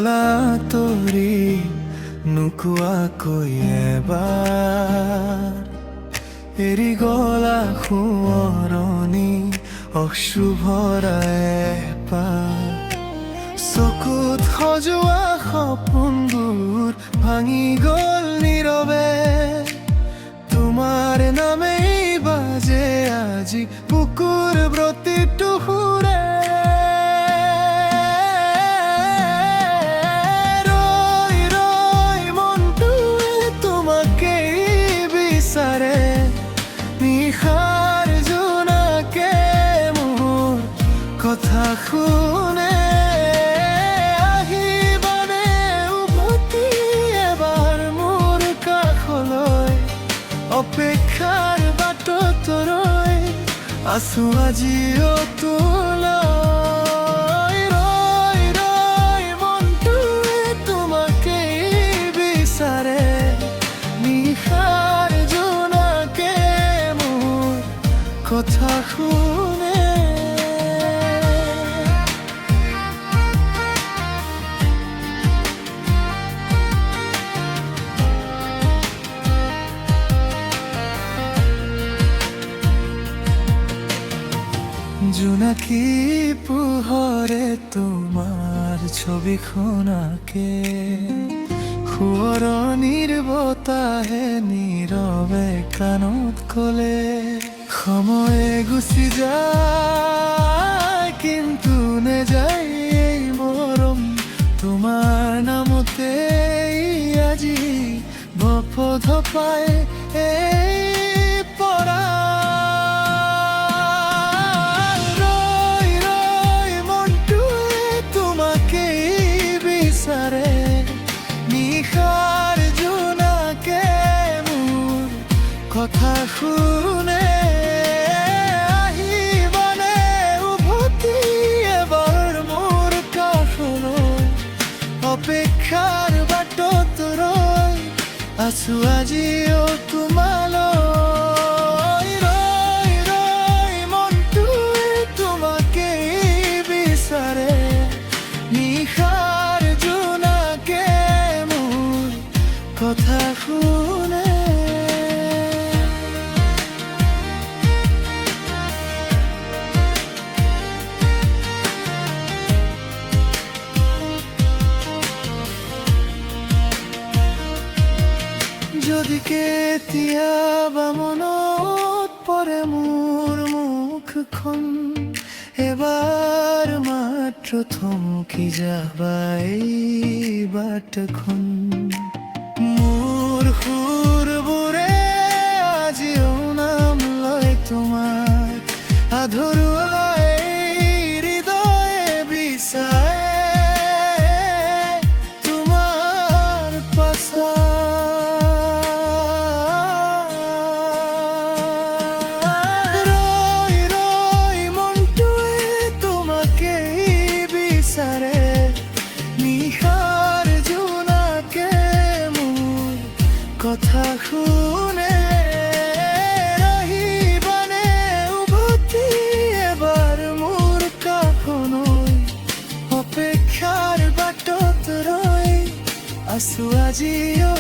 গলা তৰি নোকোৱাকৈ এবাৰ এৰি গলা সোঁৱৰণি অশ্ৰুভৰা এপাৰ চকুত সজোৱা সপোনবোৰ ভাঙি গল নীৰৱে তোমাৰ নামেই বাজে আজি বুকুৰ প্ৰতিটো সুৰে ৰৈ ৰৈ মনটোৱে তোমাকেই বিচাৰে নিশাৰ জোনাকে মোৰ কথা শুনে অপেক্ষাৰ বাটত ৰৈ আছো আজিও তোলৈ ৰৈ ৰৈ মনটোৱে তোমাকেই বিচাৰে নিশাৰ জোনাকে মোৰ কথা শুনে জোনাকী পোহৰে তোমাৰ ছবিখন আঁকে সোঁৱৰণিৰ বতাহে নীৰৱে কাণত ক'লে সময়ে গুচি যায় কিন্তু নেযায় এই মৰম তোমাৰ নামতে আজি ধপাই এই পৰা নিশাৰ জোনাকে মোৰ কথা শুনে আহিবানে উভতি এবাৰ মোৰ কাষলৈ অপেক্ষাৰ বাটত ৰৈ আছো আজিও তোমালৈ ৰৈ ৰৈ মনটোৱে তোমাকেই বিচাৰে নিশাৰ কথা শুনে যদি কেতিয়াবা মনত পৰে মোৰ মুখখন এবাৰ মাত্ৰ থমকি যাবা এই বাটখন মোৰ সুৰবোৰে আজিও নাম লয় তোমাৰ আধৰুৱা হৃদয়ে বিচাৰে তোমাৰ পাছত ৰৈ ৰৈ মনটোৱে তোমাকেই বিচাৰে নিশাৰ জোনাকে কথা শুনে আহিবানে উভতি এবাৰ মোৰ কাষলৈ অপেক্ষাৰ বাটত ৰৈ আছো আজিও